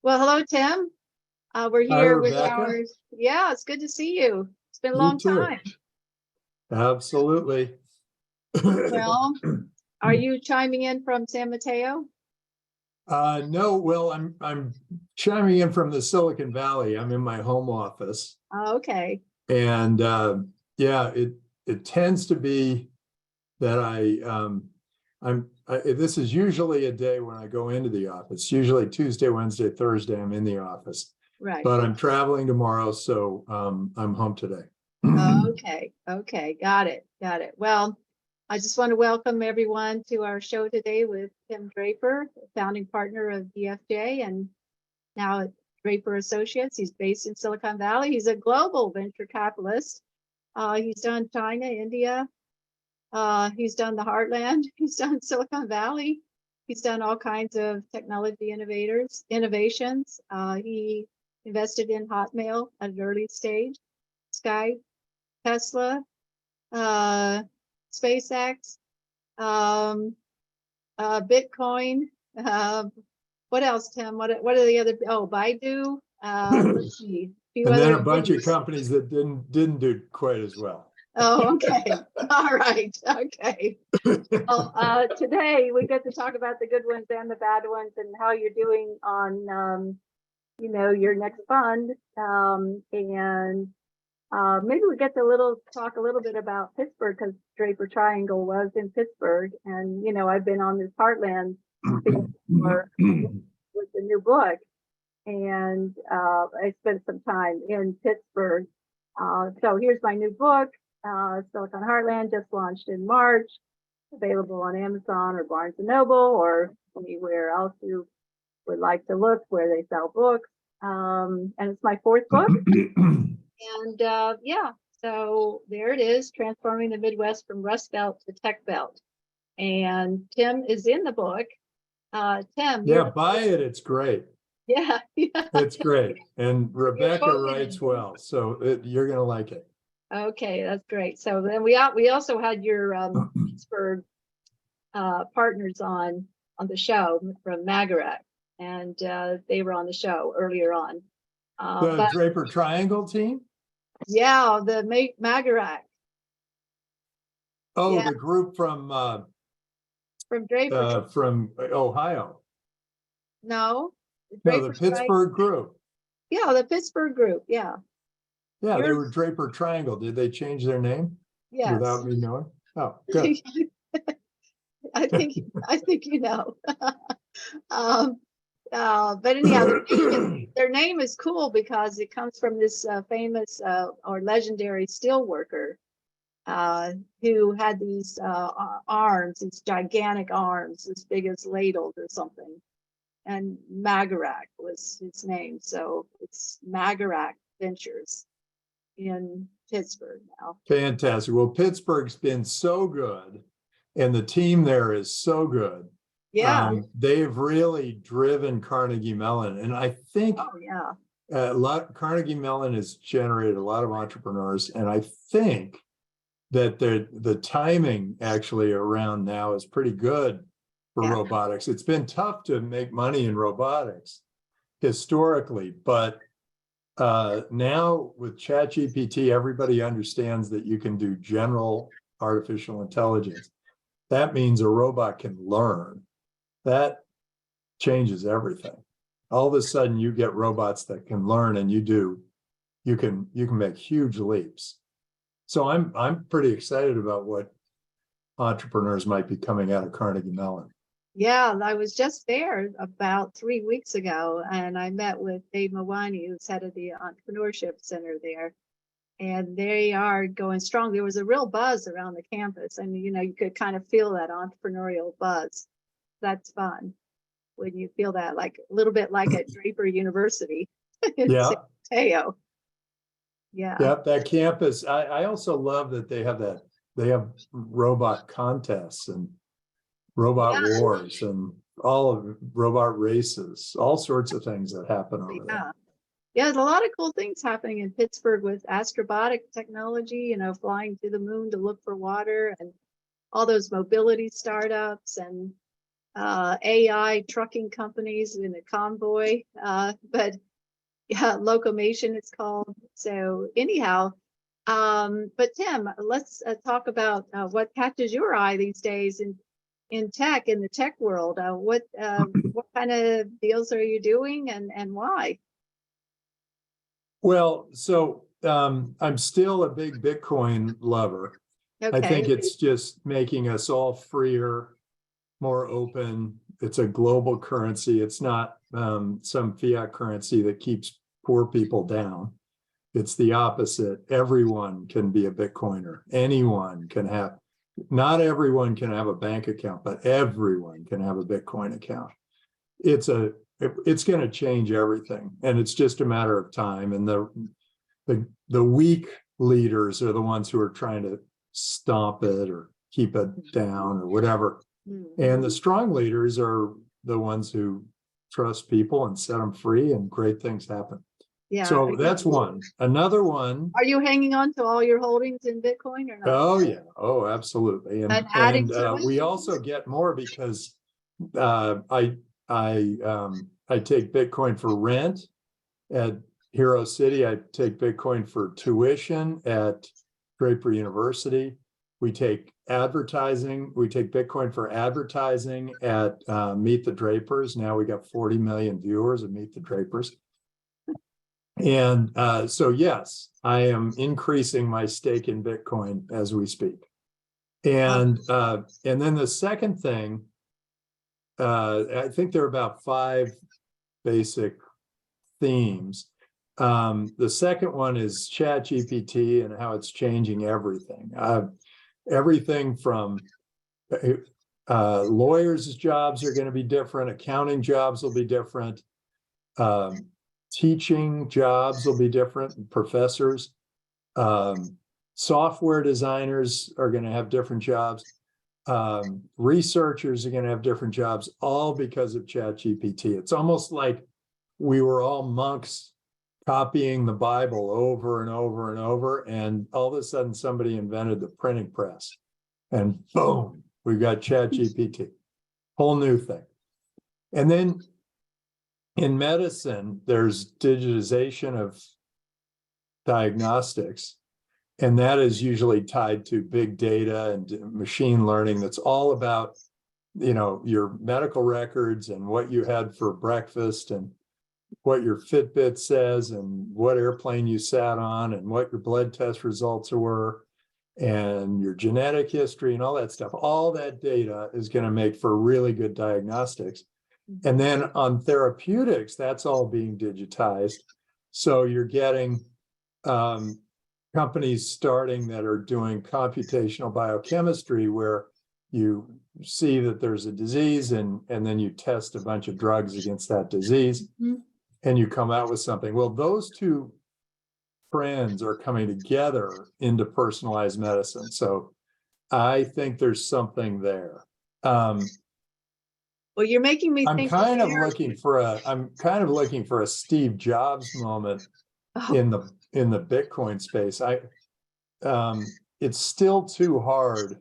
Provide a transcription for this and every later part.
Well, hello, Tim. We're Hi, here with Rebecca. yeah, it's good to see you. It's been a You long too. time. Absolutely. Well, are you chiming in from San Mateo? No, well, I'm chiming in from the Silicon Valley. I'm in my home office, Oh, okay. and yeah, it tends to be that this is usually a day when I go into the office. Usually Tuesday, Wednesday, Thursday, I'm in the office, Right. but I'm traveling tomorrow, so I'm home today. Okay. Okay. Got it. Got it. Well, I just want to welcome everyone to our show today with Tim Draper, founding partner of DFJ and now at Draper Associates. He's based in Silicon Valley. He's a global venture capitalist. He's done China, India. He's done the Heartland. He's done Silicon Valley. He's done all kinds of technology innovations. He invested in Hotmail at an early stage, Skype, Tesla, SpaceX, Bitcoin. What else, Tim? What are the other? Oh, Baidu. Let's see. A few And then other a bunch of biggies. companies that didn't do quite as well. Oh, okay. All right. Okay. Well, today we get to talk about the good ones and the bad ones and how you're doing on, your next fund. And maybe we get to talk a little bit about Pittsburgh because Draper Triangle was in Pittsburgh. And, I've been on this Heartland thing with the new book. And I spent some time in Pittsburgh. So here's my new book. Silicon Heartland, just launched in March, available on Amazon or Barnes & Noble or anywhere else you would like to look where they sell books. And it's my fourth book. And yeah, so there it is, transforming the Midwest from Rust Belt to Tech Belt. And Tim is in the book. Tim. Yeah, buy it. It's great. Yeah. It's great. And Rebecca writes well, so you're going to like it. Okay, that's great. So then we also had your Pittsburgh partners on the show from Magarak, and they were on the show earlier on. The Draper Triangle team? Yeah, the Magarak. Oh, yeah. The group from Draper. From Ohio. No, the Pittsburgh group. Yeah, the Pittsburgh group. Yeah. Yeah, they were Draper Triangle. Did they change their name? Yes. Without me knowing? Oh, good. I think you know. But anyhow, their name is cool because it comes from this famous or legendary steel worker who had these arms, these gigantic arms, as big as ladles or something. And Magarak was his name. So it's Magarak Adventures in Pittsburgh now. Fantastic. Well, Pittsburgh's been so good, and the team there is so good. Yeah. They've really driven Carnegie Mellon. And I think Carnegie Mellon has generated a lot of entrepreneurs. And I think that the timing actually around now is pretty good for robotics. It's been tough to make money in robotics historically, but now with ChatGPT, everybody understands that you can do general artificial intelligence. That means a robot can learn. That changes everything. All of a sudden you get robots that can learn, and you can make huge leaps. So I'm pretty excited about what entrepreneurs might be coming out of Carnegie Mellon. Yeah, I was just there about 3 weeks ago, and I met with Dave Mawani, who's head of the Entrepreneurship Center there, and they are going strong. There was a real buzz around the campus, and you could kind of feel that entrepreneurial buzz. That's fun when you feel that, like a little bit like at Draper University in San Mateo. Yeah. Yep, that campus. I also love that they have robot contests and robot wars and all of robot races, all sorts of things that happen over there. Yeah, there's a lot of cool things happening in Pittsburgh with astrobotic technology, flying to the moon to look for water, and all those mobility startups. And AI trucking companies in a convoy, but yeah, locomotion it's called. So anyhow, but Tim, let's talk about what catches your eye these days in tech, in the tech world. What kind of deals are you doing, and why? Well, so I'm still a big Bitcoin lover. I think Okay. it's just making us all freer, more open. It's a global currency. It's not some fiat currency that keeps poor people down. It's the opposite. Everyone can be a Bitcoiner. Anyone can have, not everyone can have a bank account, but everyone can have a Bitcoin account. It's going to change everything, and it's just a matter of time. And the weak leaders are the ones who are trying to stomp it or keep it down or whatever. And the strong leaders are the ones who trust people and set them free, and great things happen. Yeah. So that's one. Another one. Are you hanging on to all your holdings in Bitcoin or not? Oh yeah. Oh, absolutely. And adding to it? We also get more because I take Bitcoin for rent at Hero City. I take Bitcoin for tuition at Draper University. We take advertising. We take Bitcoin for advertising at Meet the Drapers. Now we got 40 million viewers of Meet the Drapers. And so, yes, I am increasing my stake in Bitcoin as we speak. And then the second thing, I think there are about 5 basic themes. The second one is ChatGPT and how it's changing everything. Everything from lawyers' jobs are going to be different, accounting jobs will be different, teaching jobs will be different, professors, software designers are going to have different jobs, researchers are going to have different jobs, all because of ChatGPT. It's almost like we were all monks copying the Bible over and over and over, and all of a sudden somebody invented the printing press, and boom, we've got ChatGPT, whole new thing. And then in medicine, there's digitization of diagnostics, and that is usually tied to big data and machine learning. That's all about, your medical records and what you had for breakfast and what your Fitbit says and what airplane you sat on and what your blood test results were and your genetic history and all that stuff. All that data is going to make for really good diagnostics. And then on therapeutics, that's all being digitized. So you're getting companies starting that are doing computational biochemistry, where you see that there's a disease and then you test a bunch of drugs against that disease, and you come out with something. Well, those two trends are coming together into personalized medicine. So I think there's something there. Well, you're making me think. I'm kind of looking for a Steve Jobs moment in the Bitcoin space. It's still too hard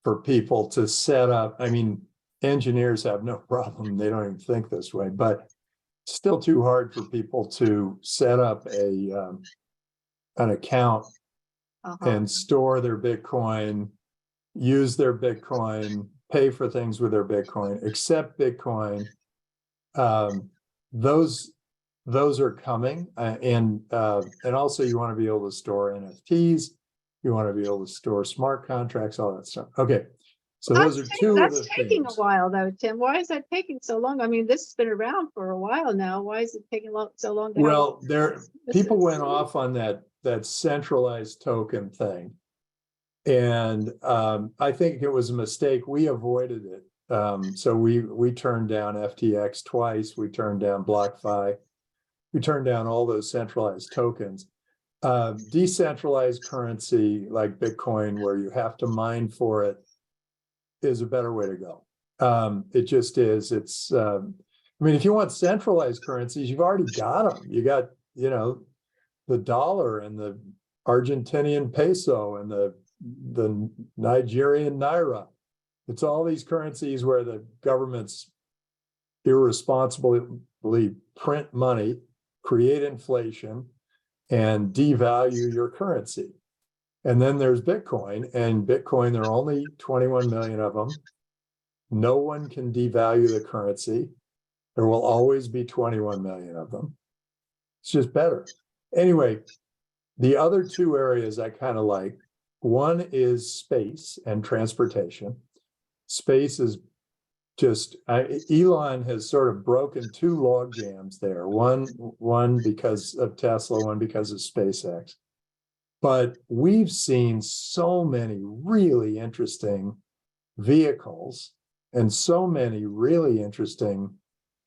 for people to set up. I mean, engineers have no problem. They don't even think this way, but it's still too hard for people to set up an account and store their Bitcoin, use their Bitcoin, pay for things with their Bitcoin, accept Bitcoin. Those are coming, and also you want to be able to store NFTs, you want to be able to store smart contracts, all that stuff. Okay, so those are two of the That's taking themes. a while, though, Tim. Why is that taking so long? I mean, this has been around for a while now. Why is it taking so long? Well, people went off on that centralized token thing, and I think it was a mistake. We avoided it. So we turned down FTX twice. We turned down BlockFi. We turned down all those centralized tokens. Decentralized currency like Bitcoin, where you have to mine for it, is a better way to go. It just is. It's. I mean, if you want centralized currencies, you've already got them. You got, the dollar and the Argentinian peso and the Nigerian naira. It's all these currencies where the governments irresponsibly print money, create inflation, and devalue your currency. And then there's Bitcoin, and Bitcoin, there are only 21 million of them. No one can devalue the currency. There will always be 21 million of them. It's just better. Anyway, the other two areas I kind of like, one is space and transportation. Space is just, Elon has sort of broken two log jams there. One because of Tesla, one because of SpaceX. But we've seen so many really interesting vehicles and so many really interesting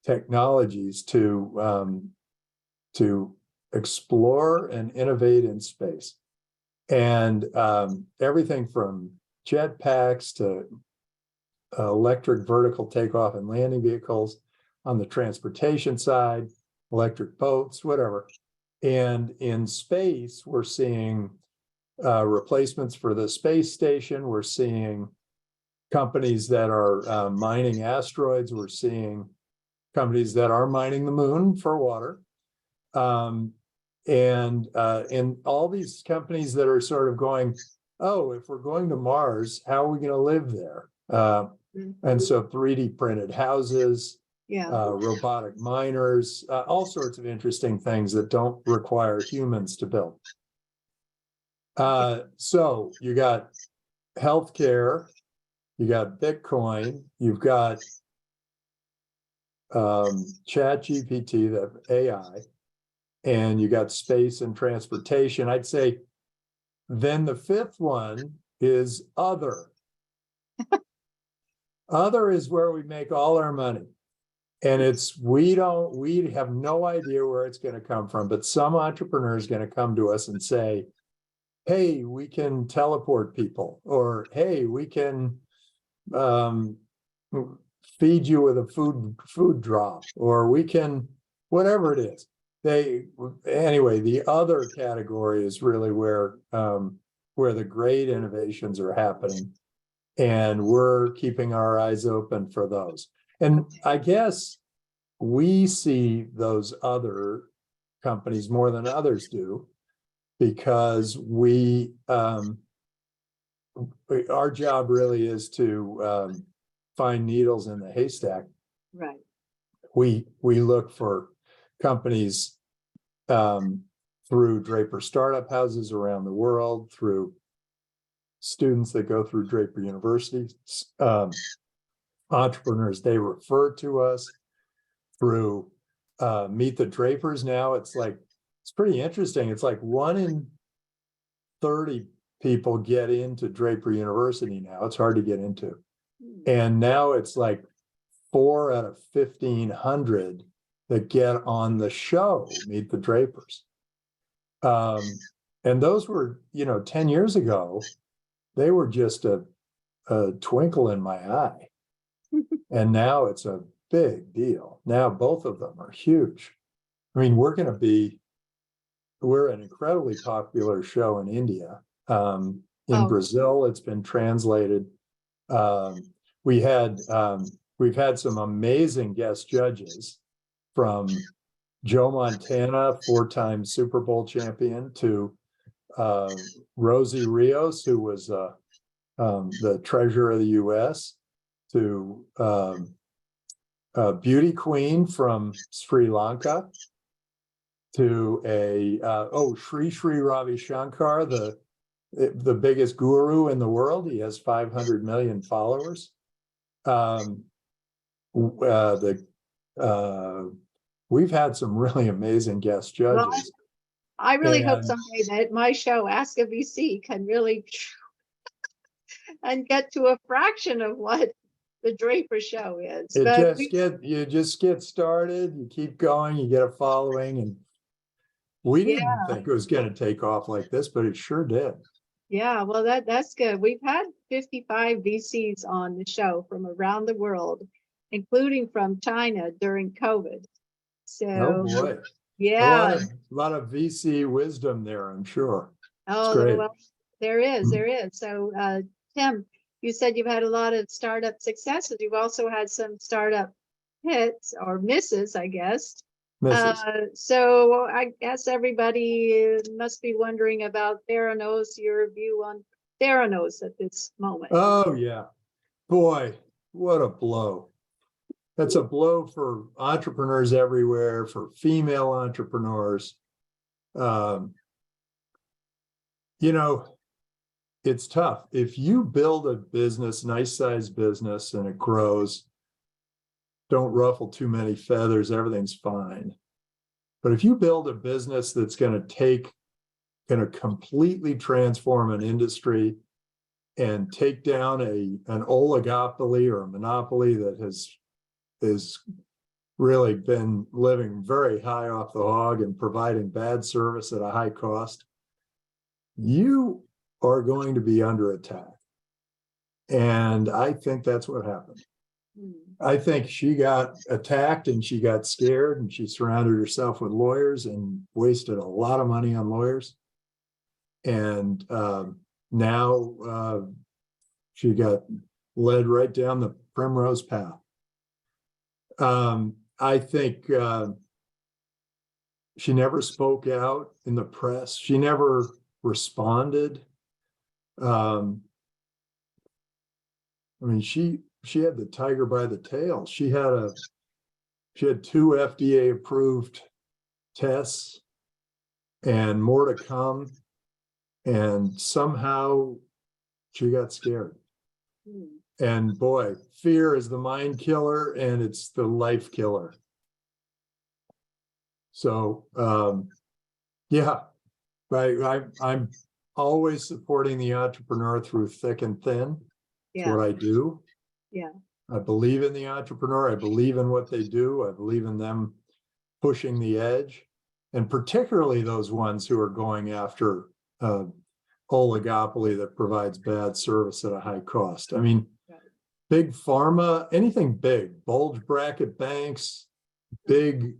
technologies to explore and innovate in space. And everything from jetpacks to electric vertical takeoff and landing vehicles on the transportation side, electric boats, whatever. And in space, we're seeing replacements for the space station. We're seeing companies that are mining asteroids. We're seeing companies that are mining the moon for water. And all these companies that are sort of going, oh, if we're going to Mars, how are we going to live there? And so 3D printed houses, robotic miners, all sorts of interesting things that don't require humans to build. So you got healthcare, you got Bitcoin, you've got ChatGPT, the AI, and you got space and transportation. I'd say then the fifth one is other. Other is where we make all our money. And it's, we have no idea where it's going to come from, but some entrepreneur is going to come to us and say, hey, we can teleport people, or hey, we can feed you with a food drop, or we can, whatever it is. Anyway, the other category is really where the great innovations are happening. And we're keeping our eyes open for those. And I guess we see those other companies more than others do, because our job really is to find needles in the haystack. Right. We look for companies through Draper startup houses around the world, through students that go through Draper University, entrepreneurs, they refer to us through Meet the Drapers. Now it's pretty interesting. It's like 1 in 30 people get into Draper University now. It's hard to get into. And now it's like 4 out of 1,500 that get on the show, Meet the Drapers. And those were, 10 years ago, they were just a twinkle in my eye. And now it's a big deal. Now both of them are huge. I mean, we're an incredibly popular show in India. In Brazil, it's been translated. We've had some amazing guest judges, from Joe Montana, 4-time Super Bowl champion, to Rosie Rios, who was the treasurer of the U.S., to beauty queen from Sri Lanka, to Sri Ravi Shankar, the biggest guru in the world. He has 500 million followers. We've had some really amazing guest judges. Well, I really hope someday that my show, Ask a VC, can really and get to a fraction of what the Draper show is. You just get started, you keep going, you get a following, and we didn't think it was going to take off like this, but it sure did. Yeah, well, that's good. We've had 55 VCs on the show from around the world, including from China during COVID. So, oh boy. Yeah. A lot of VC wisdom there, I'm sure. Oh, well, there is. So, Tim, you said you've had a lot of startup successes. You've also had some startup hits or misses, I guess. Misses. So I guess everybody must be wondering about Theranos, your view on Theranos at this moment. Oh, yeah. Boy, what a blow. That's a blow for entrepreneurs everywhere, for female entrepreneurs. You know, it's tough. If you build a business, nice sized business, and it grows, don't ruffle too many feathers, everything's fine. But if you build a business that's going to completely transform an industry and take down an oligopoly or a monopoly that has really been living very high off the hog and providing bad service at a high cost, you are going to be under attack. And I think that's what happened. I think she got attacked and she got scared and she surrounded herself with lawyers and wasted a lot of money on lawyers. And now she got led right down the primrose path. I think she never spoke out in the press. She never responded. I mean, she had the tiger by the tail. She had 2 FDA approved tests and more to come. And somehow she got scared. And boy, fear is the mind killer and it's the life killer. So yeah, I'm always supporting the entrepreneur through thick and thin. It's what I do. Yeah. I believe in the entrepreneur. I believe in what they do. I believe in them pushing the edge, and particularly those ones who are going after oligopoly that provides bad service at a high cost. I mean, big pharma, anything big, bulge bracket banks, big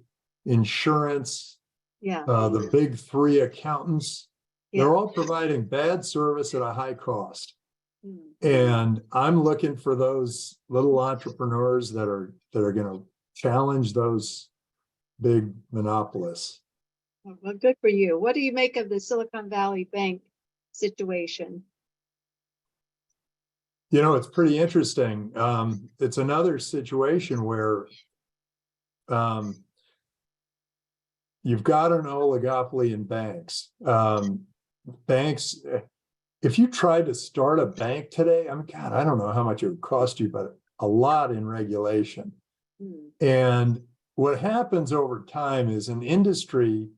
insurance, the big 3 accountants, they're all providing bad service at a high cost. And I'm looking for those little entrepreneurs that are going to challenge those big monopolists. Well, good for you. What do you make of the Silicon Valley Bank situation? You know, it's pretty interesting. It's another situation where you've got an oligopoly in banks. Banks, if you tried to start a bank today, I mean, God, I don't know how much it would cost you, but a lot in regulation. And what happens over time is an industry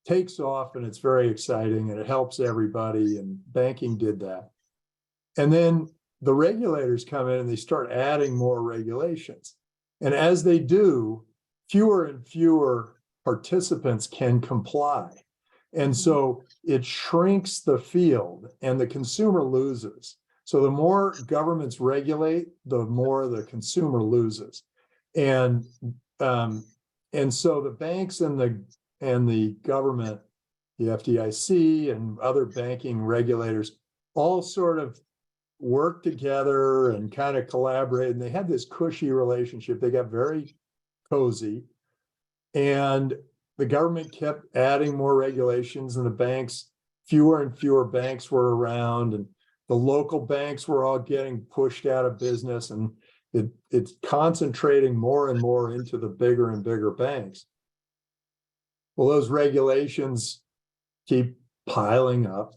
takes off and it's very exciting and it helps everybody, and banking did that. And then the regulators come in and they start adding more regulations. And as they do, fewer and fewer participants can comply. And so it shrinks the field and the consumer loses. So the more governments regulate, the more the consumer loses. And so the banks and the government, the FDIC and other banking regulators all sort of work together and kind of collaborate. And they had this cushy relationship. They got very cozy. And the government kept adding more regulations, and the banks, fewer and fewer banks were around, and the local banks were all getting pushed out of business, and it's concentrating more and more into the bigger and bigger banks. Well, those regulations keep piling up,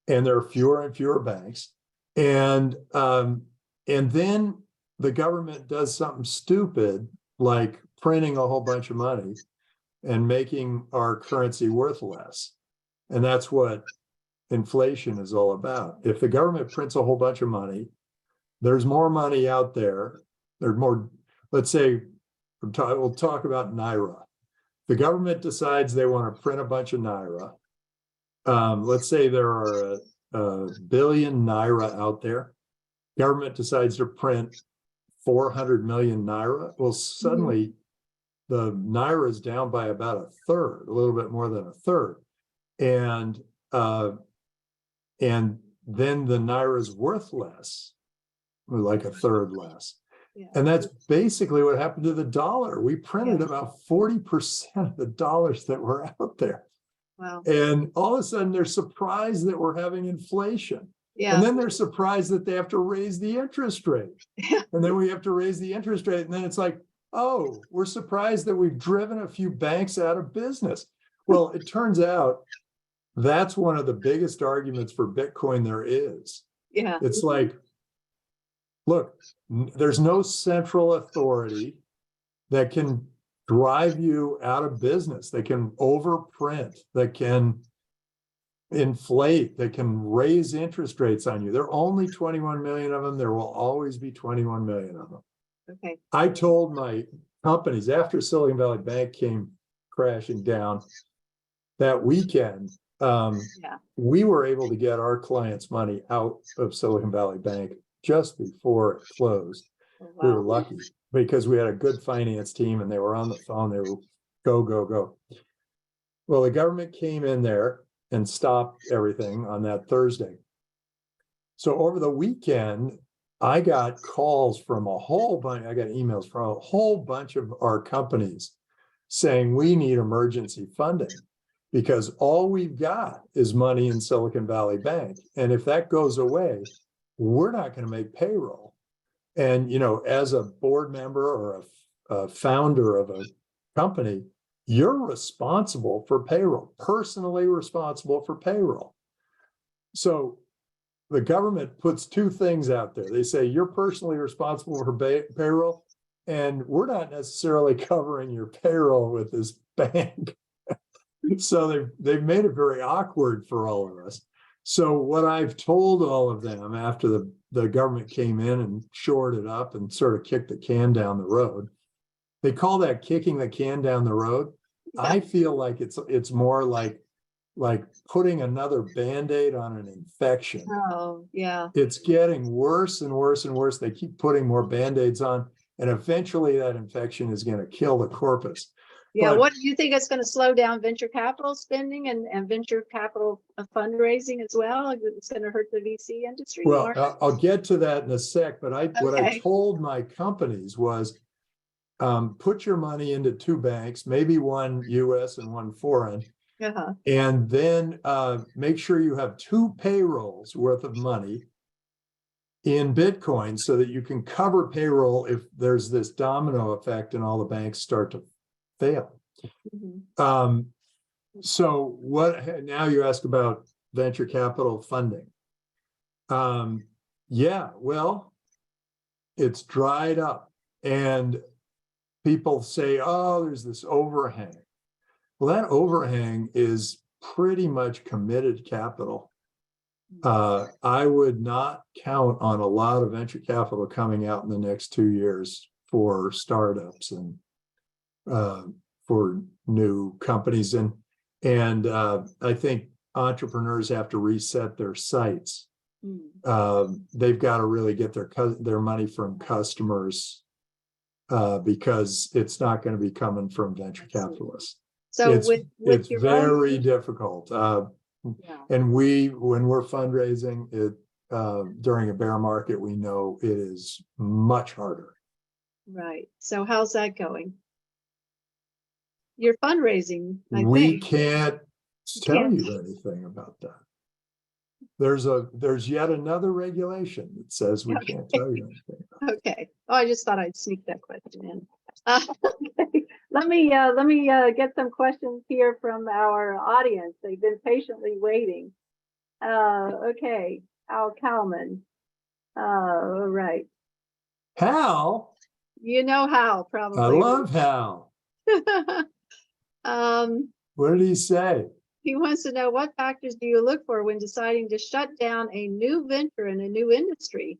and there are fewer and fewer banks. And then the government does something stupid like printing a whole bunch of money and making our currency worth less. And that's what inflation is all about. If the government prints a whole bunch of money, there's more money out there. There's more, let's say, we'll talk about Naira. The government decides they want to print a bunch of Naira. Let's say there are a billion Naira out there. Government decides to print 400 million Naira. Well, suddenly the Naira is down by about a third, a little bit more than a third. And then the Naira is worth less. like a third less. Yeah. And that's basically what happened to the dollar. We printed Yeah. about 40% of the dollars that were out there. Wow. And all of a sudden they're surprised that we're having inflation. Yeah. And then they're surprised that they have to raise the interest rate. Yeah. And then we have to raise the interest rate. And then it's like, oh, we're surprised that we've driven a few banks out of business. Well, it turns out that's one of the biggest arguments for Bitcoin there is. Yeah. It's like, look, there's no central authority that can drive you out of business, that can overprint, that can inflate, that can raise interest rates on you. There are only 21 million of them. There will always be 21 million of them. Okay. I told my companies after Silicon Valley Bank came crashing down that weekend, we were able to get our clients' money out of Silicon Valley Bank just before it closed. Oh, wow. We were lucky because we had a good finance team and they were on the phone. They were go, go, go. Well, the government came in there and stopped everything on that Thursday. So over the weekend, I got calls from a whole bunch, I got emails from a whole bunch of our companies saying we need emergency funding because all we've got is money in Silicon Valley Bank. And if that goes away, we're not going to make payroll. And, you know, as a board member or a founder of a company, you're responsible for payroll, personally responsible for payroll. So the government puts two things out there. They say you're personally responsible for payroll, and we're not necessarily covering your payroll with this bank. So they've made it very awkward for all of us. So what I've told all of them after the government came in and shored it up and sort of kicked the can down the road, they call that kicking the can down the road. I feel like it's more like putting another Band-Aid on an infection. Oh, yeah. It's getting worse and worse and worse. They keep putting more Band-Aids on, and eventually that infection is going to kill the corpus. Yeah, But what do you think is going to slow down venture capital spending and venture capital fundraising as well? It's going to hurt the VC industry. well, I'll get to that in a sec, but what I Okay. told my companies was put your money into two banks, maybe one US and one foreign, Uh-huh. and then make sure you have two payrolls worth of money in Bitcoin so that you can cover payroll if there's this domino effect and all the banks start to fail. Mhm. So what, now you ask about venture capital funding. Yeah, well, it's dried up and people say, oh, there's this overhang. Well, that overhang is pretty much committed capital. I would not count on a lot of venture capital coming out in the next 2 years for startups and for new companies. And I think entrepreneurs have to reset their sights. They've got to really get their money from customers because it's not going to be coming from venture capitalists. So it's your very own... difficult. And when we're fundraising it during a bear market, we know it is much harder. Right. So how's that going? You're fundraising, We can't tell you anything about that. There's yet another regulation that says we can't tell you anything. Okay. Oh, I just thought I'd sneak that question in. Okay. Let me get some questions here from our audience. They've been patiently waiting. Okay. Al Kalman. All right. Hal? You know Hal, probably. I love Hal. What did he say? He wants to know, what factors do you look for when deciding to shut down a new venture in a new industry?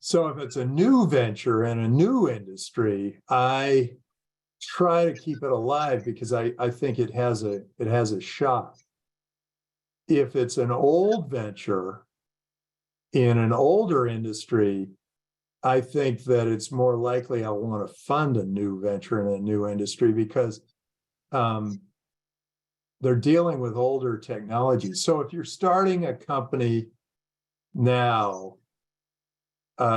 So if it's a new venture in a new industry, I try to keep it alive because I think it has a shot. If it's an old venture in an older industry, I think that it's more likely I'll want to fund a new venture in a new industry because they're dealing with older technologies. So if you're starting a company now,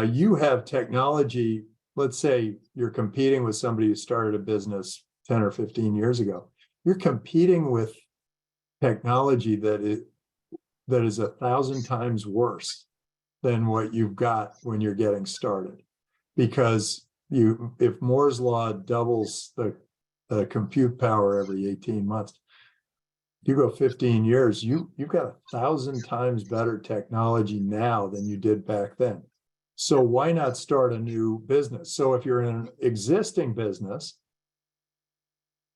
you have technology. Let's say you're competing with somebody who started a business 10 or 15 years ago. You're competing with technology that is 1,000 times worse than what you've got when you're getting started. Because if Moore's law doubles the compute power every 18 months, you go 15 years, you've got 1,000 times better technology now than you did back then. So why not start a new business? So if you're in an existing business,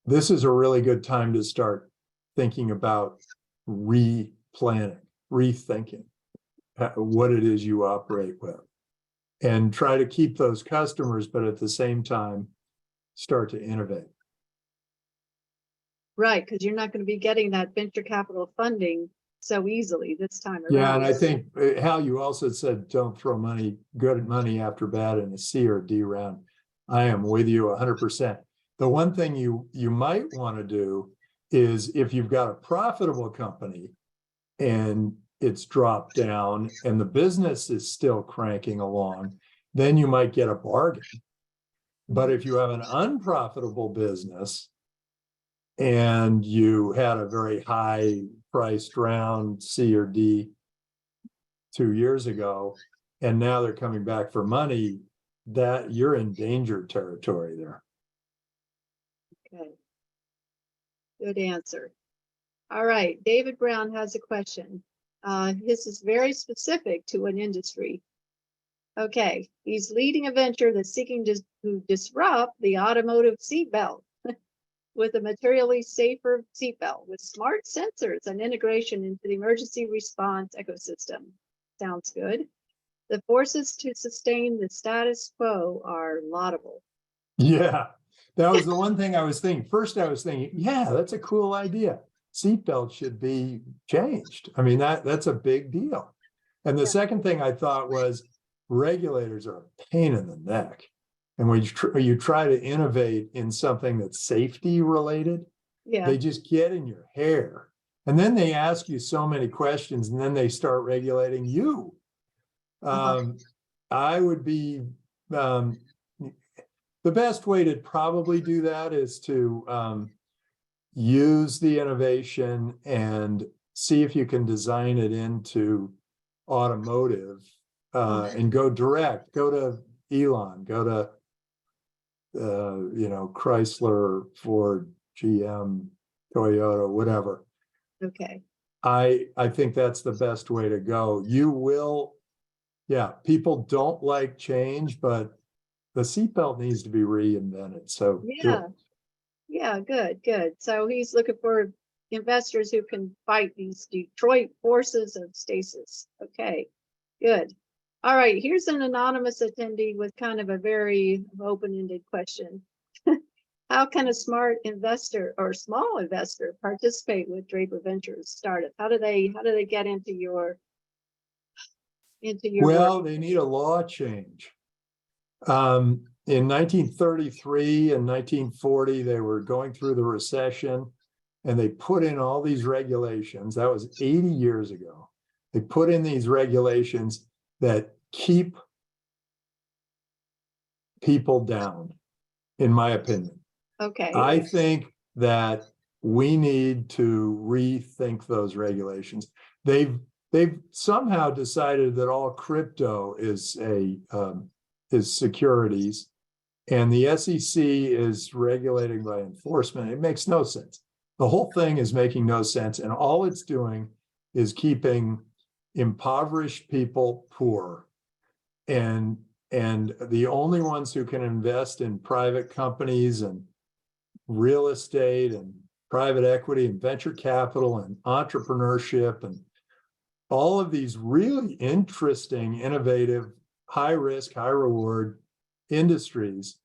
this is a really good time to start thinking about replanning, rethinking what it is you operate with, and try to keep those customers, but at the same time, start to innovate. Right, because you're not going to be getting that venture capital funding so easily this time around. Yeah, and I think, Hal, you also said don't throw good money after bad in a C or D round. I am with you 100%. The one thing you might want to do is, if you've got a profitable company and it's dropped down and the business is still cranking along, then you might get a bargain. But if you have an unprofitable business and you had a very high priced round C or D 2 years ago, and now they're coming back for money, that you're in danger territory there. Okay. Good answer. All right, David Brown has a question. This is very specific to an industry. Okay, he's leading a venture that's seeking to disrupt the automotive seatbelt with a materially safer seatbelt with smart sensors and integration into the emergency response ecosystem. Sounds good. The forces to sustain the status quo are laudable. Yeah, that was the one thing I was thinking. First, I was thinking, yeah, that's a cool idea. Seatbelts should be changed. I mean, that's a big deal. And the second thing I thought was, regulators are a pain in the neck. And when you try to innovate in something that's safety related, they just get in your hair. And then they ask you so many questions, and then they start regulating you. I would be, the best way to probably do that is to use the innovation and see if you can design it into automotive, and go direct, go to Elon, go to Chrysler, Ford, GM, Toyota, whatever. Okay. I think that's the best way to go. You will, people don't like change, but the seatbelt needs to be reinvented. So yeah, good. So he's looking for investors who can fight these Detroit forces of stasis. Okay, good. All right, here's an anonymous attendee with kind of a very open-ended question. How can a smart investor or small investor participate with Draper Ventures startup? How do they get into your work? They need a law change. In 1933 and 1940, they were going through the recession, and they put in all these regulations. That was 80 years ago. They put in these regulations that keep people down, in my opinion. Okay. I think that we need to rethink those regulations. They've somehow decided that all crypto is securities, and the SEC is regulating by enforcement. It makes no sense. The whole thing is making no sense, and all it's doing is keeping impoverished people poor. And the only ones who can invest in private companies and real estate and private equity and venture capital and entrepreneurship and all of these really interesting, innovative, high risk, high reward industries,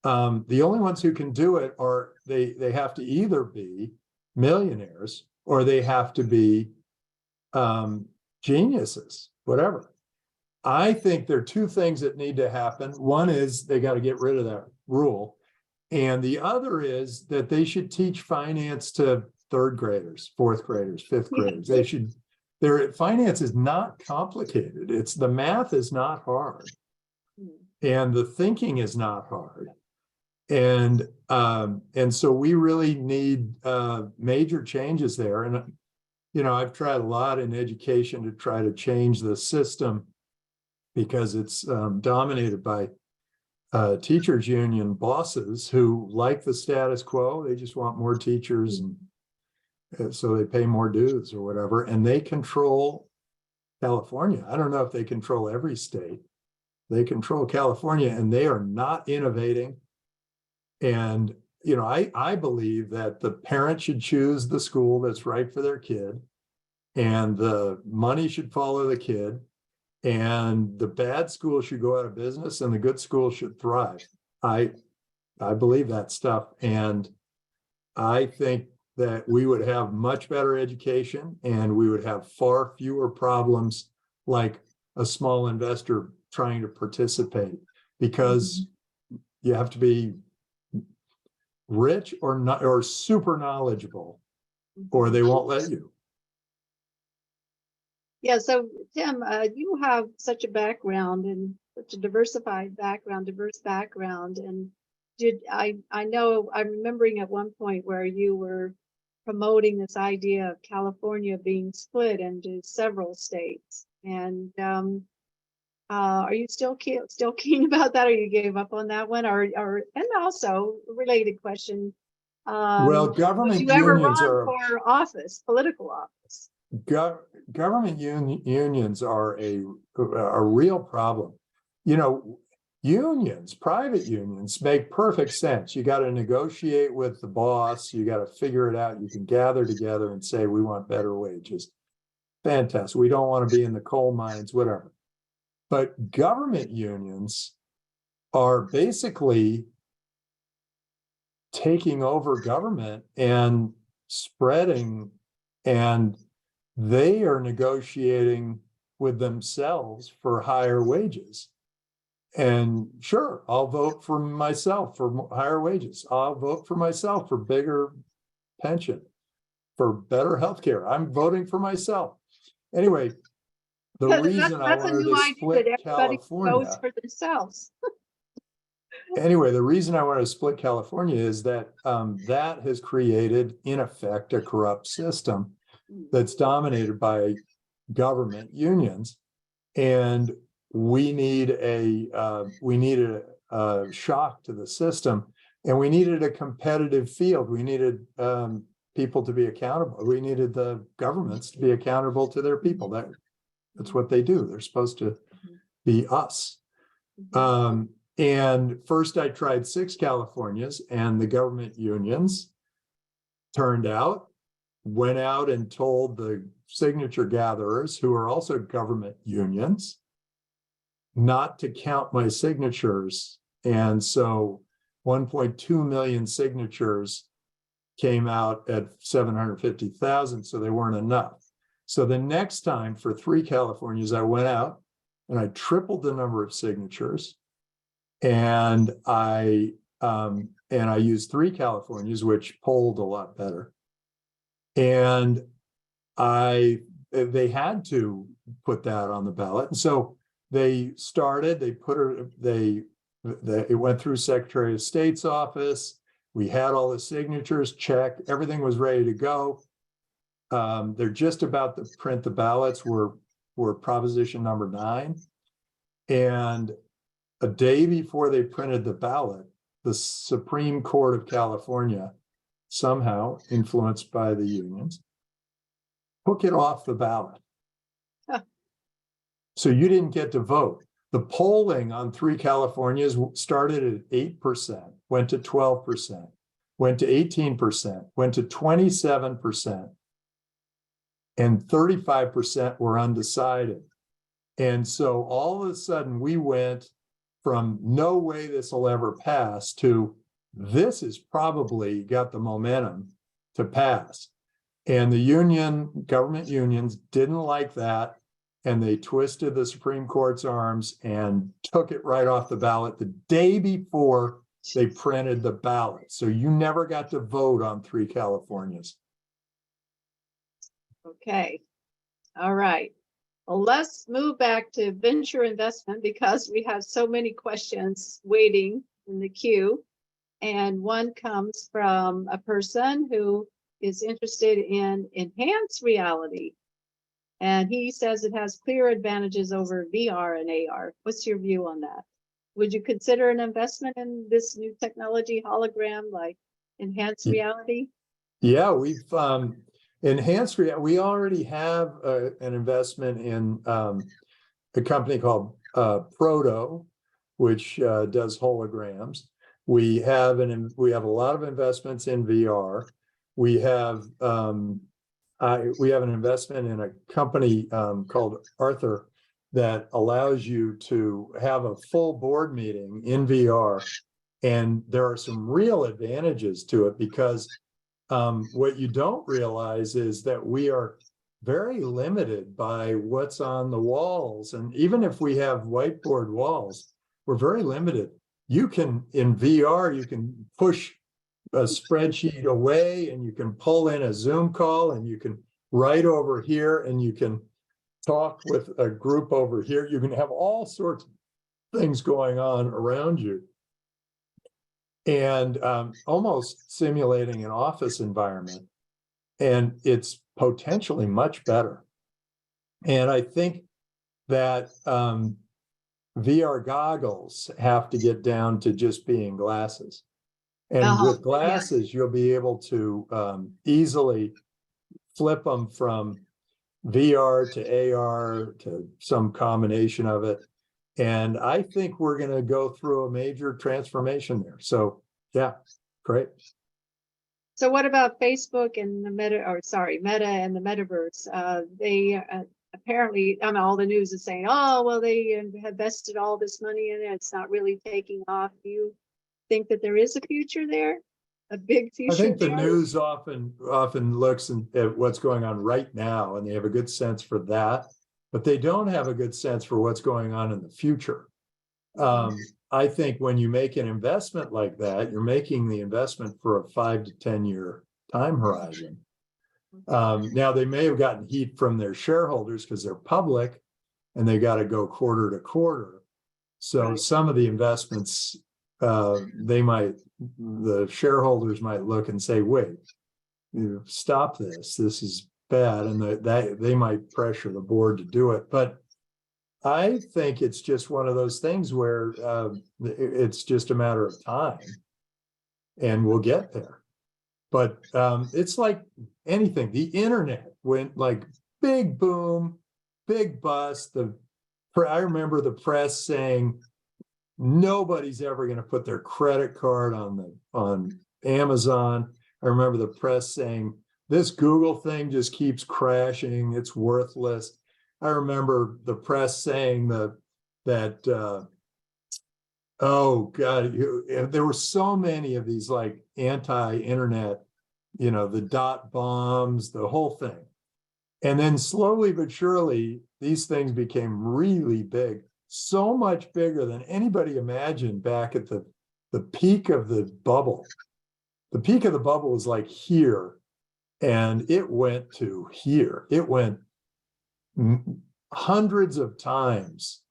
the only ones who can do it are they have to either be millionaires or they have to be geniuses, whatever. I think there are two things that need to happen. One is they got to get rid of that rule. And the other is that they should teach finance to third graders, fourth graders, fifth graders. They should their finance is not complicated. It's the math is not hard, and the thinking is not hard. And so we really need major changes there. And I've tried a lot in education to try to change the system because it's dominated by teachers union bosses who like the status quo. They just want more teachers, and so they pay more dues or whatever, and they control California. I don't know if they control every state. They control California, and they are not innovating. And I believe that the parent should choose the school that's right for their kid, and the money should follow the kid, and the bad school should go out of business and the good school should thrive. I believe that stuff. And I think that we would have much better education, and we would have far fewer problems like a small investor trying to participate, because you have to be rich or not, or super knowledgeable, or they won't let you. Yeah, so Tim, you have such a background, and such a diverse background, and I know I'm remembering at one point where you were promoting this idea of California being split into several states. And are you still keen about that, or you gave up on that one? Or and also a related question. Well, government would you ever unions run are for office, political office? Government unions are a real problem. Unions, private unions, make perfect sense. You got to negotiate with the boss. You got to figure it out. You can gather together and say, we want better wages. Fantastic. We don't want to be in the coal mines, whatever. But government unions are basically taking over government and spreading, and they are negotiating with themselves for higher wages. And sure, I'll vote for myself for higher wages. I'll vote for myself for bigger pension, for better healthcare. I'm voting for myself. Anyway, the reason I wanted to split California votes for themselves. Anyway, the reason I wanted to split California is that that has created, in effect, a corrupt system that's dominated by government unions, and we needed a shock to the system, and we needed a competitive field. We needed people to be accountable. We needed the governments to be accountable to their people. That's what they do. They're supposed to be us. And first I tried 6 Californias, and the government unions went out and told the signature gatherers, who are also government unions, not to count my signatures. And so 1.2 million signatures came out at 750,000, so they weren't enough. So the next time, for 3 Californias, I went out and I tripled the number of signatures, and I used 3 Californias, which polled a lot better. And they had to put that on the ballot. And so it went through Secretary of State's office. We had all the signatures, check, everything was ready to go. They're just about to print the ballots. We're proposition number 9. And a day before they printed the ballot, the Supreme Court of California, somehow influenced by the unions, took it off the ballot. So you didn't get to vote. The polling on 3 Californias started at 8%, went to 12%, went to 18%, went to 27%, and 35% were undecided. And so all of a sudden we went from no way this will ever pass to this is probably got the momentum to pass. And the government unions didn't like that, and they twisted the Supreme Court's arms and took it right off the ballot the day before they printed the ballot. So you never got to vote on 3 Californias. Okay. All right. Well, let's move back to venture investment because we have so many questions waiting in the queue. And one comes from a person who is interested in enhanced reality. And he says it has clear advantages over VR and AR. What's your view on that? Would you consider an investment in this new technology, hologram, like enhanced reality? Yeah, we've enhanced reality. We already have an investment in a company called Proto, which does holograms. We have a lot of investments in VR. We have an investment in a company called Arthur that allows you to have a full board meeting in VR. And there are some real advantages to it because what you don't realize is that we are very limited by what's on the walls. And even if we have whiteboard walls, we're very limited. You can, in VR, you can push a spreadsheet away and you can pull in a Zoom call and you can write over here and you can talk with a group over here. You can have all sorts of things going on around you. And almost simulating an office environment. And it's potentially much better. And I think that VR goggles have to get down to just being glasses. And with glasses, you'll be able to easily flip them from VR to AR to some combination of it. And I think we're going to go through a major transformation there. So, yeah, great. So what about Facebook and the Meta and the Metaverse? They apparently, all the news is saying, oh, well, they have invested all this money in it. It's not really taking off. Do you think that there is a future there? A big future? I think the news often looks at what's going on right now, and they have a good sense for that. But they don't have a good sense for what's going on in the future. I think when you make an investment like that, you're making the investment for a 5 to 10 year time horizon. Now, they may have gotten heat from their shareholders because they're public and they got to go quarter to quarter. So some of the investments, the shareholders might look and say, wait, stop this. This is bad, and they might pressure the board to do it. But I think it's just one of those things where it's just a matter of time, and we'll get there. But it's like anything. The internet went like big boom, big bust. I remember the press saying nobody's ever going to put their credit card on Amazon. I remember the press saying, this Google thing just keeps crashing. It's worthless. I remember the press saying that oh God, there were so many of these like anti-internet, the dot bombs, the whole thing. And then slowly but surely, these things became really big, so much bigger than anybody imagined back at the peak of the bubble. The peak of the bubble was like here. And it went to here. It went hundreds of times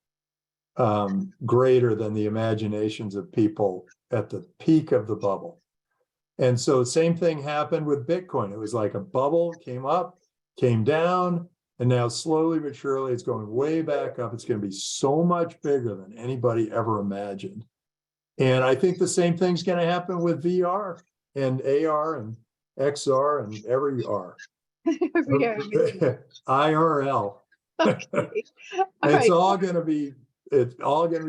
greater than the imaginations of people at the peak of the bubble. And so the same thing happened with Bitcoin. It was like a bubble, came up, came down, and now slowly but surely it's going way back up. It's going to be so much bigger than anybody ever imagined. And I think the same thing's going to happen with VR and AR and XR and every R. IRL. Okay. It's all going to be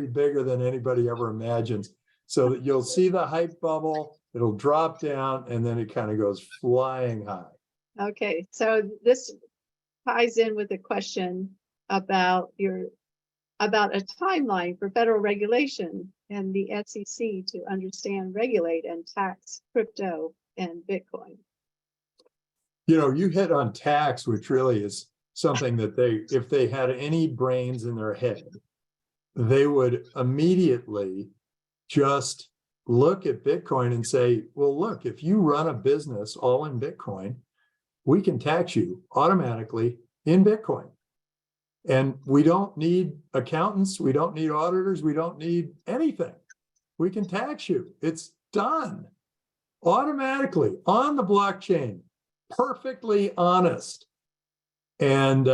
bigger than anybody ever imagines. So that you'll see the hype bubble, it'll drop down, and then it kind of goes flying high. Okay, so this ties in with a question about a timeline for federal regulation and the SEC to understand, regulate, and tax crypto and Bitcoin. You hit on tax, which really is something that if they had any brains in their head, they would immediately just look at Bitcoin and say, well, look, if you run a business all in Bitcoin, we can tax you automatically in Bitcoin. And we don't need accountants. We don't need auditors. We don't need anything. We can tax you. It's done automatically on the blockchain, perfectly honest. And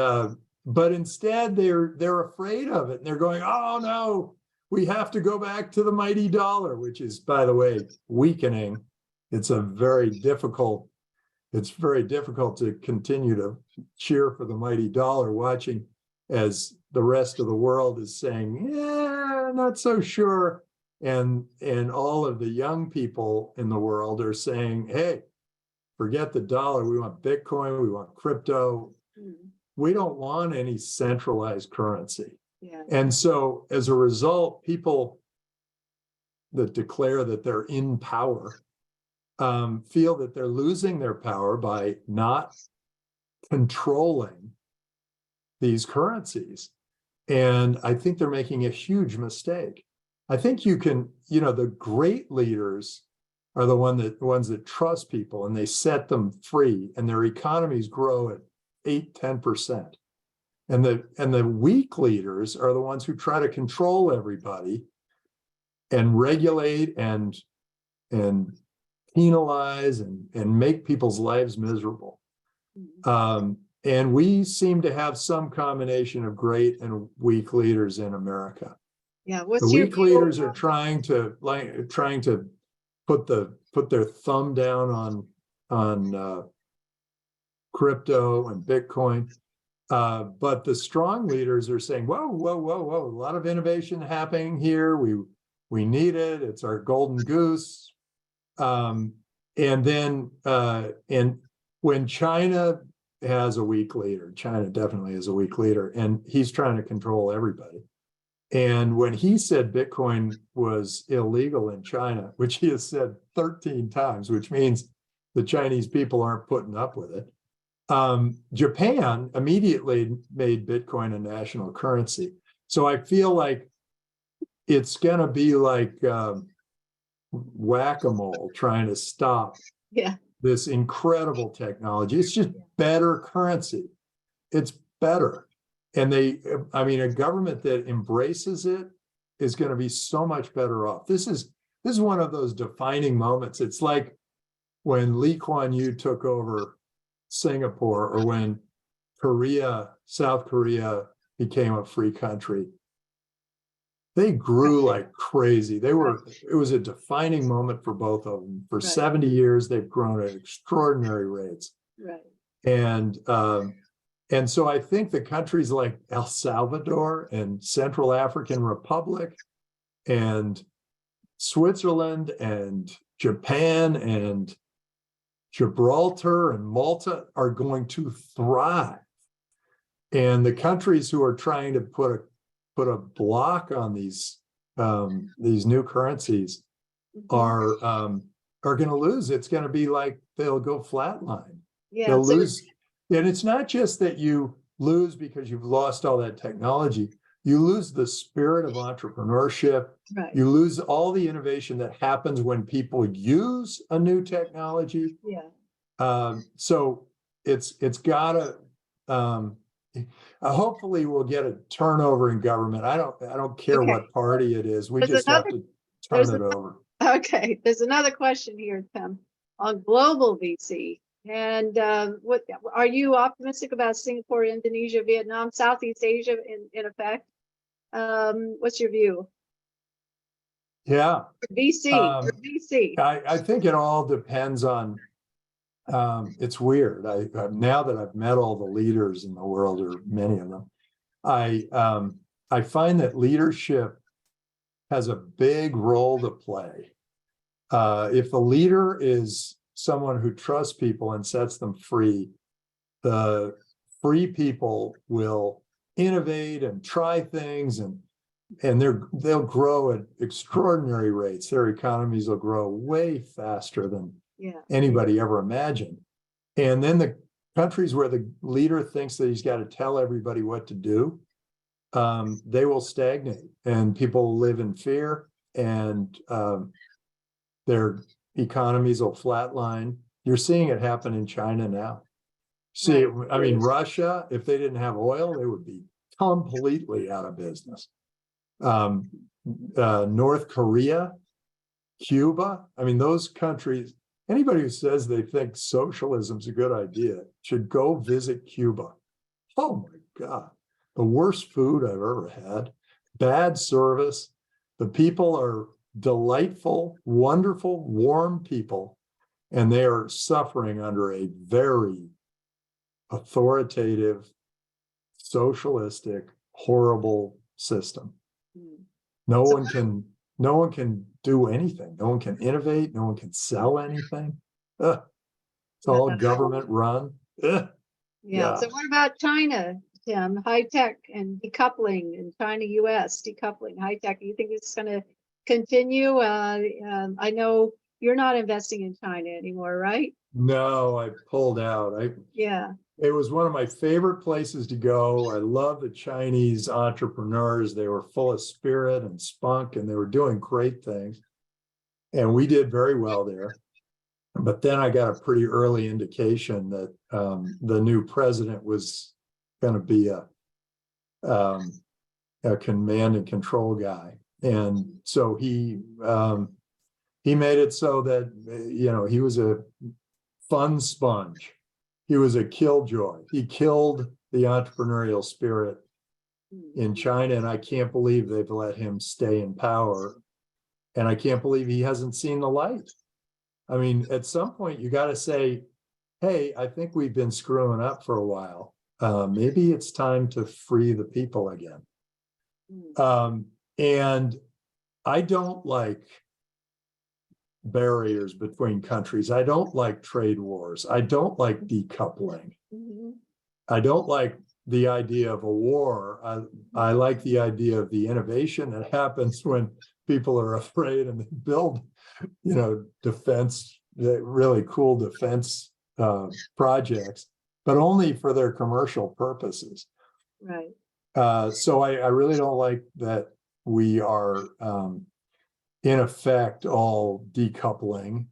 but instead they're afraid of it. And they're going, oh no, we have to go back to the mighty dollar, which is, by the way, weakening. It's very difficult to continue to cheer for the mighty dollar, watching as the rest of the world is saying, yeah, not so sure. And all of the young people in the world are saying, hey, forget the dollar. We want Bitcoin. We want crypto. We don't want any centralized currency. Yeah. And so as a result, people that declare that they're in power feel that they're losing their power by not controlling these currencies. And I think they're making a huge mistake. I think you can, the great leaders are the ones that trust people and they set them free and their economies grow at 8-10%. And the weak leaders are the ones who try to control everybody and regulate and penalize and make people's lives miserable. And we seem to have some combination of great and weak leaders in America. Yeah, the weak leaders are trying to put their thumb down on crypto and Bitcoin, but the strong leaders are saying, whoa, a lot of innovation happening here. We need it. It's our golden goose. And then when China has a weak leader, China definitely is a weak leader, and he's trying to control everybody. And when he said Bitcoin was illegal in China, which he has said 13 times, which means the Chinese people aren't putting up with it, Japan immediately made Bitcoin a national currency. So I feel like it's going to be like whack-a-mole trying to stop this incredible technology. It's just better currency. It's better. And a government that embraces it is going to be so much better off. This is one of those defining moments. It's like when Lee Kuan Yew took over Singapore, or when South Korea became a free country. They grew like crazy. It was a defining moment for both of them. For 70 years, they've grown at extraordinary rates. And so I think the countries like El Salvador and Central African Republic and Switzerland and Japan and Gibraltar and Malta are going to thrive. And the countries who are trying to put a block on these new currencies are going to lose. It's going to be like they'll go flatline. They'll lose. And it's not just that you lose because you've lost all that technology. You lose the spirit of entrepreneurship. You lose all the innovation that happens when people use a new technology. So it's got to. Hopefully, we'll get a turnover in government. I don't care what party it is. We just have to turn it over. Okay, there's another question here, Tim, on global VC. And what are you optimistic about Singapore, Indonesia, Vietnam, Southeast Asia in effect? What's your view? VC. I think it all depends on. It's weird. Now that I've met all the leaders in the world, or many of them, I find that leadership has a big role to play. If the leader is someone who trusts people and sets them free, the free people will innovate and try things, and they'll grow at extraordinary rates. Their economies will grow way faster than anybody ever imagined. And then the countries where the leader thinks that he's got to tell everybody what to do, they will stagnate, and people will live in fear, and their economies will flatline. You're seeing it happen in China now. See, Right. I mean, Russia, if they didn't have oil, they would be completely out of business. North Korea, Cuba, I mean, those countries, anybody who says they think socialism's a good idea should go visit Cuba. Oh my God, the worst food I've ever had, bad service. The people are delightful, wonderful, warm people, and they are suffering under a very authoritative, socialistic, horrible system. No one can do anything. No one can innovate. No one can sell anything. It's all government run. Yeah. So what about China, Tim? High tech and decoupling, and China US decoupling, high tech. Do you think it's going to continue? I know you're not investing in China anymore, right? No, I pulled out. It was one of my favorite places to go. I love the Chinese entrepreneurs. They were full of spirit and spunk, and they were doing great things. And we did very well there. But then I got a pretty early indication that the new president was going to be a command and control guy. And so he made it so that, he was a fun sponge. He was a killjoy. He killed the entrepreneurial spirit in China, and I can't believe they've let him stay in power. And I can't believe he hasn't seen the light. I mean, at some point, you got to say, hey, I think we've been screwing up for a while. Maybe it's time to free the people again. And I don't like barriers between countries. I don't like trade wars. I don't like decoupling. I don't like the idea of a war. I like the idea of the innovation that happens when people are afraid and they build, defense, really cool defense projects, but only for their commercial purposes. Right. So I really don't like that we are in effect all decoupling,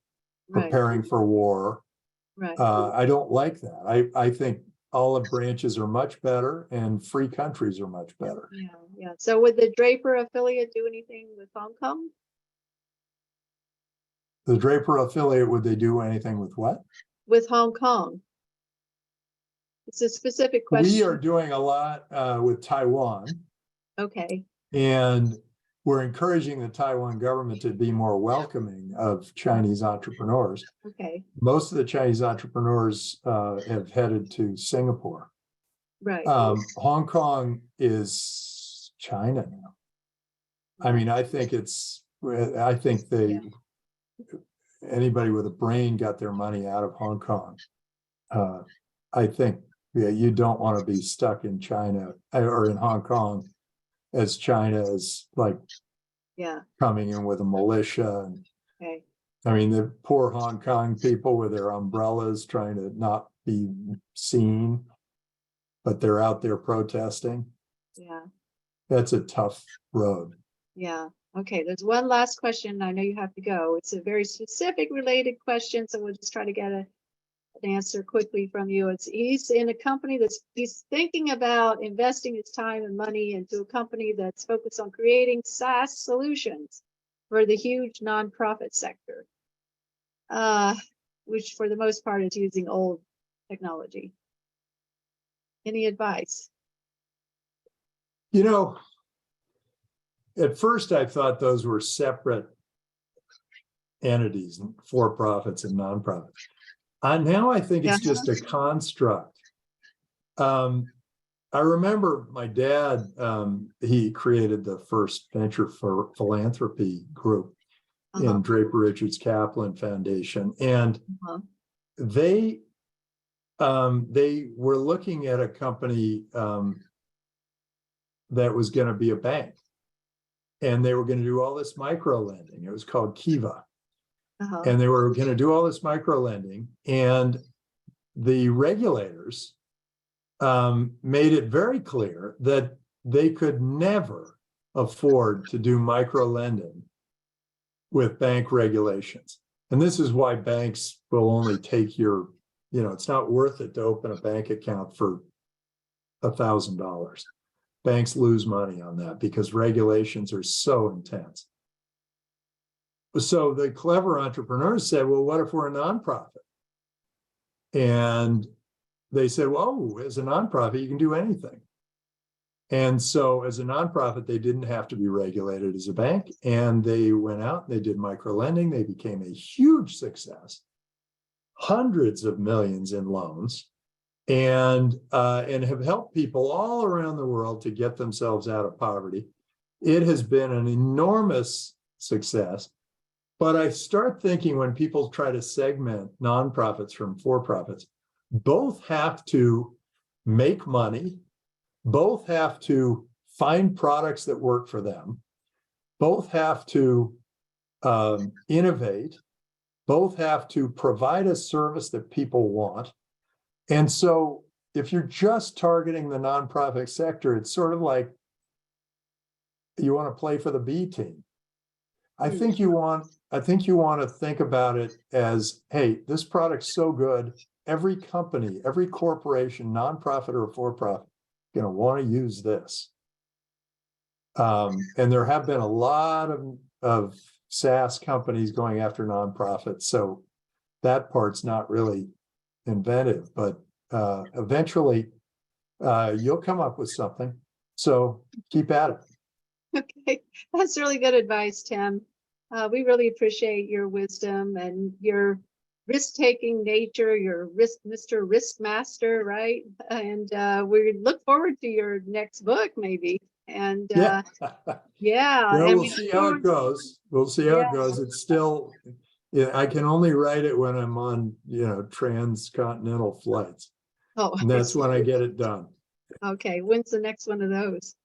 preparing for war. Right. I don't like that. I think olive branches are much better and free countries are much better. Yeah. So would the Draper affiliate do anything with Hong Kong? The Draper affiliate, would they do anything with what? With Hong Kong. It's a specific question. We are doing a lot with Taiwan. Okay. And we're encouraging the Taiwan government to be more welcoming of Chinese entrepreneurs. Okay. Most of the Chinese entrepreneurs have headed to Singapore. Right. Hong Kong is China now. I mean, I think anybody with a brain got their money out of Hong Kong. I think you don't want to be stuck in China or in Hong Kong as China is like coming in with a militia. And, I mean, the poor Hong Kong people with their umbrellas trying to not be seen, but they're out there protesting. Yeah. That's a tough road. Yeah. Okay. There's one last question. I know you have to go. It's a very specific related question, so we'll just try to get an answer quickly from you. He's in a company he's thinking about investing his time and money into a company that's focused on creating SaaS solutions for the huge nonprofit sector, which for the most part is using old technology. Any advice? At first I thought those were separate entities, for-profits and nonprofits. Now I think it's just a construct. I remember my dad, he created the first venture for philanthropy group in Draper Richards Kaplan Foundation. And they were looking at a company that was going to be a bank. And they were going to do all this micro lending. It was called Kiva. And they were going to do all this micro lending. And the regulators made it very clear that they could never afford to do micro lending with bank regulations. And this is why banks will only take your it's not worth it to open a bank account for $1,000. Banks lose money on that because regulations are so intense. So the clever entrepreneurs said, well, what if we're a nonprofit? And they said, well, as a nonprofit, you can do anything. And so as a nonprofit, they didn't have to be regulated as a bank. And they went out and they did micro lending. They became a huge success, hundreds of millions in loans, and have helped people all around the world to get themselves out of poverty. It has been an enormous success. But I start thinking when people try to segment nonprofits from for-profits, both have to make money, both have to find products that work for them, both have to innovate, both have to provide a service that people want. And so if you're just targeting the nonprofit sector, it's sort of like you want to play for the B team. I think you want to think about it as, hey, this product's so good, every company, every corporation, nonprofit or for-profit, going to want to use this. And there have been a lot of SaaS companies going after nonprofits, so that part's not really inventive, but eventually you'll come up with something. So keep at it. Okay, that's really good advice, Tim. We really appreciate your wisdom and your risk-taking nature, your Mr. Risk Master, right? And we look forward to your next book, maybe. And yeah, yeah, well, and we'll see how it goes. We'll see how it goes. It's still, I can only write it when I'm on, transcontinental flights. Oh, And that's when I get it done. Okay, when's the next one of those?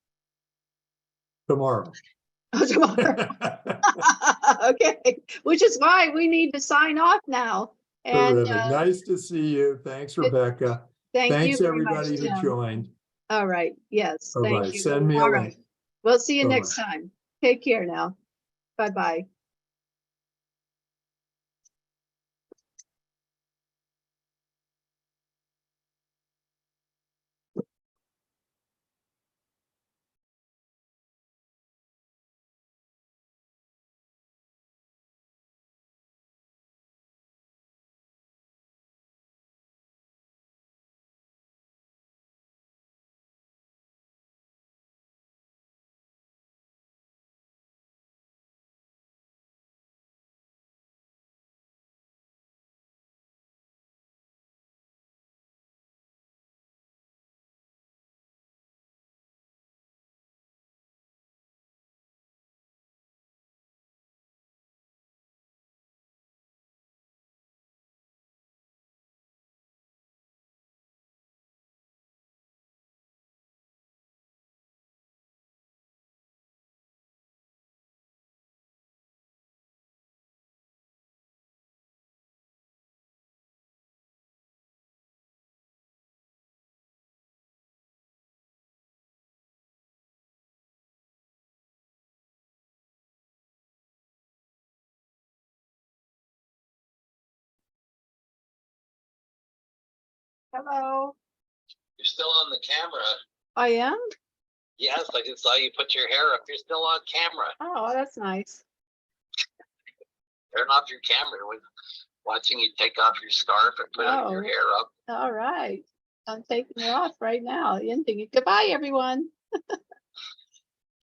Tomorrow. Oh, tomorrow. Okay, which is why we need to sign off now. And nice to see you. Thanks, Rebecca. Thanks everybody much, who Tim. joined. All right. Yes. Bye-bye. Thank you. Send me a All link. right. We'll see you Bye-bye. next time. Take care now. Bye-bye. Hello. You're still on the camera. I am? Yes, I just saw you put your hair up. You're still on camera. Oh, that's nice. Turn off your camera. We're watching you take off your scarf and put your hair up. All right. I'm taking it off right now. Ending it. Goodbye, everyone.